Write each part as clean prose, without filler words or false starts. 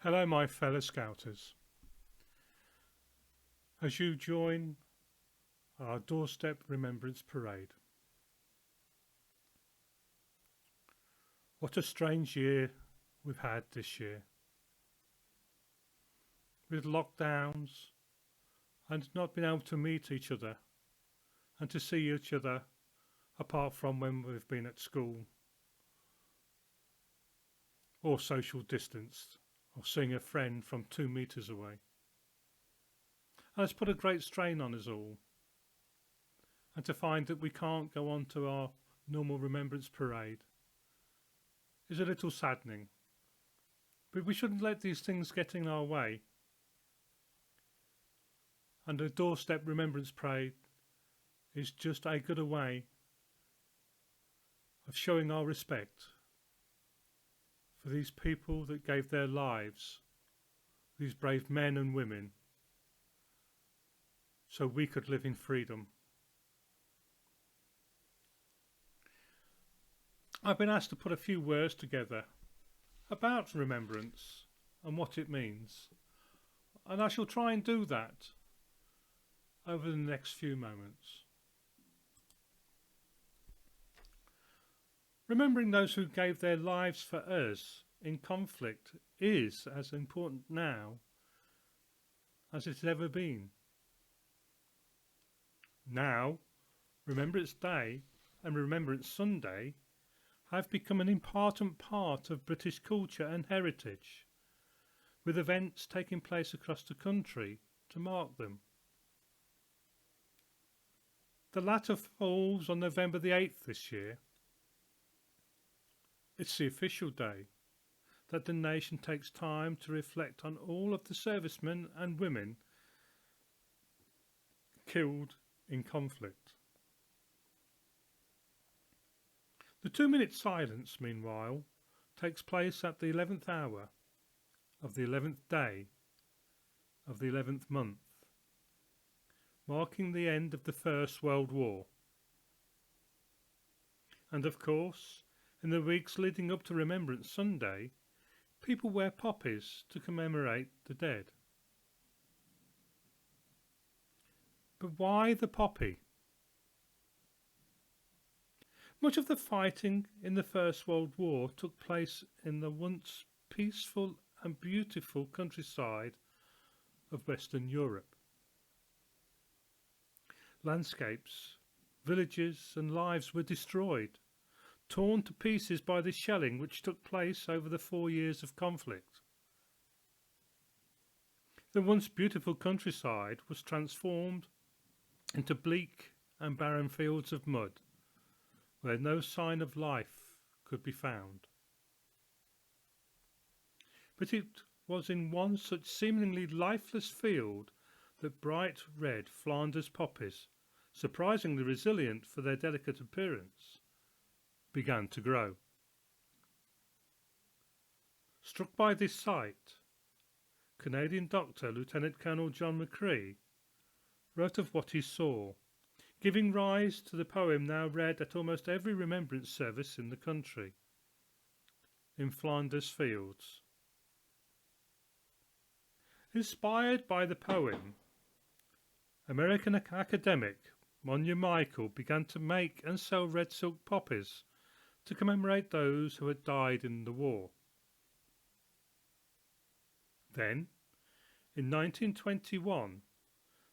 Hello, my fellow Scouters. As you join our Doorstep Remembrance Parade. What a strange year we've had this year. With lockdowns and not being able to meet each other and to see each other apart from when we've been at school or social distanced or seeing a friend from 2 meters away. And it's put a great strain on us all. And to find that we can't go on to our normal Remembrance Parade is a little saddening. But we shouldn't let these things get in our way. And the Doorstep Remembrance Parade is just a good way of showing our respect for these people that gave their lives, these brave men and women, so we could live in freedom. I've been asked to put a few words together about remembrance and what it means, and I shall try and do that over the next few moments. Remembering those who gave their lives for us in conflict is as important now as it's ever been. Now, Remembrance Day and Remembrance Sunday have become an important part of British culture and heritage, with events taking place across the country to mark them. The latter falls on November the 8th this year. It's the official day that the nation takes time to reflect on all of the servicemen and women killed in conflict. The 2-minute silence, meanwhile, takes place at the 11th hour of the 11th day of the 11th month, marking the end of the First World War. And of course, in the weeks leading up to Remembrance Sunday, people wear poppies to commemorate the dead. But why the poppy? Much of the fighting in the First World War took place in the once peaceful and beautiful countryside of Western Europe. Landscapes, villages and lives were destroyed, torn to pieces by the shelling which took place over the 4 years of conflict. The once beautiful countryside was transformed into bleak and barren fields of mud, where no sign of life could be found. But it was in one such seemingly lifeless field that bright red Flanders poppies, surprisingly resilient for their delicate appearance, began to grow. Struck by this sight, Canadian doctor Lieutenant Colonel John McCree wrote of what he saw, giving rise to the poem now read at almost every remembrance service in the country, In Flanders Fields. Inspired by the poem, American academic Monya Michael began to make and sell red silk poppies to commemorate those who had died in the war. Then, in 1921,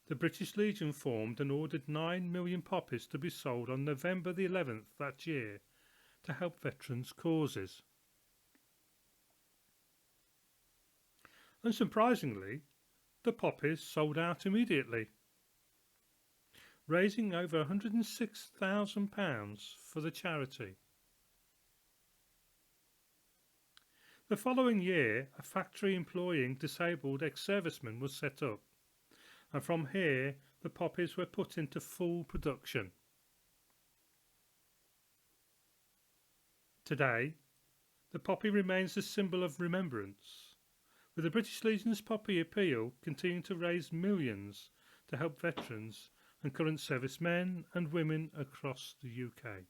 the British Legion formed and ordered 9 million poppies to be sold on November the 11th that year to help veterans' causes. Unsurprisingly, the poppies sold out immediately, raising over £106,000 for the charity. The following year, a factory employing disabled ex-servicemen was set up, and from here the poppies were put into full production. Today, the poppy remains a symbol of remembrance, with the British Legion's Poppy Appeal continuing to raise millions to help veterans and current servicemen and women across the UK.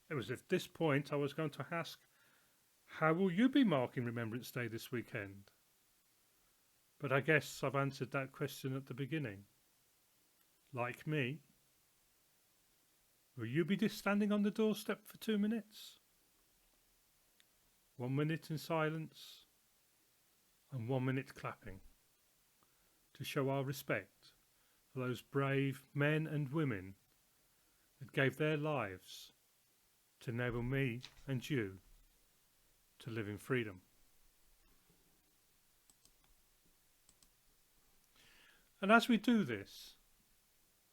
It was at this point I was going to ask How will you be marking Remembrance Day this weekend? But I guess I've answered that question at the beginning. Like me, will you be just standing on the doorstep for 2 minutes? 1 minute in silence and 1 minute clapping to show our respect for those brave men and women that gave their lives to enable me and you to live in freedom. And as we do this,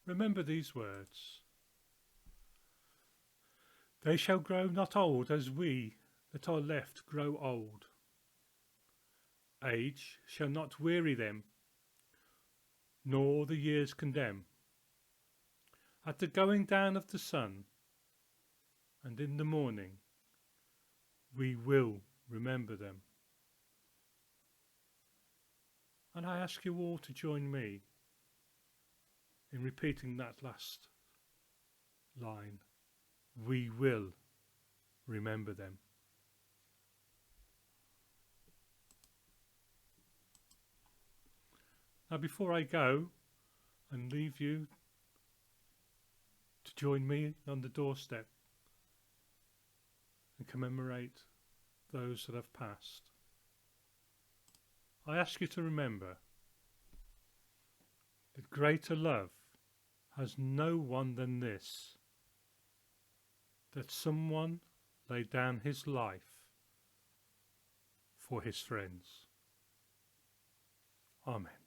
remember these words. They shall grow not old as we that are left grow old. Age shall not weary them, nor the years condemn. At the going down of the sun, and in the morning, we will remember them. And I ask you all to join me in repeating that last line. We will remember them. Now, before I go and leave you to join me on the doorstep and commemorate those that have passed, I ask you to remember that greater love has no one than this, that someone laid down his life for his friends. Amen.